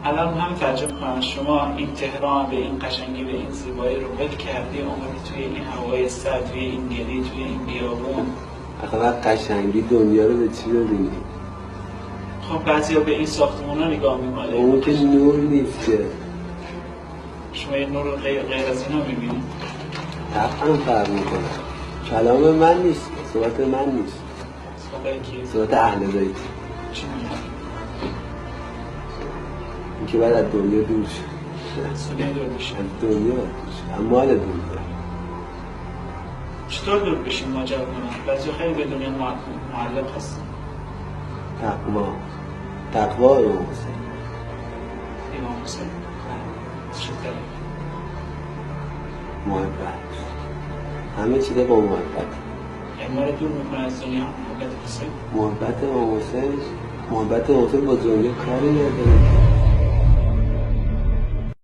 الان هم تعجب کنم شما این تهران به این قشنگی به این زیبایی رو ول کردی اومدی توی این هوای سرد، توی این گلی، توی این بیابون. آخه قشنگی دنیا رو به چی ببینی؟ خب بعضیا به این ساختمونا نگاه میکنه. اون که نور نیست که. شما یه نور غیر از اینا میبینید؟ طبعا فرق میکنه. کلام من نیست، صحبت من نیست. صحبت کی؟ صحبت اهل بیت. چی میگن؟ این که باید از دنیا دور شد. از دنیا دور بشین. از دنیا دور شد. از مال دنیا. چطور دور بشین ماجرا کنن؟ بعضی خیلی به دنیا معلق هستن. تقوا امام حسین. امام حسین. چطور؟ محبت. همه چیزه با محبت. یعنی ما رو دور میکنه از دنیا محبت حسین؟ محبت امام حسین با دنیا کاری نداره.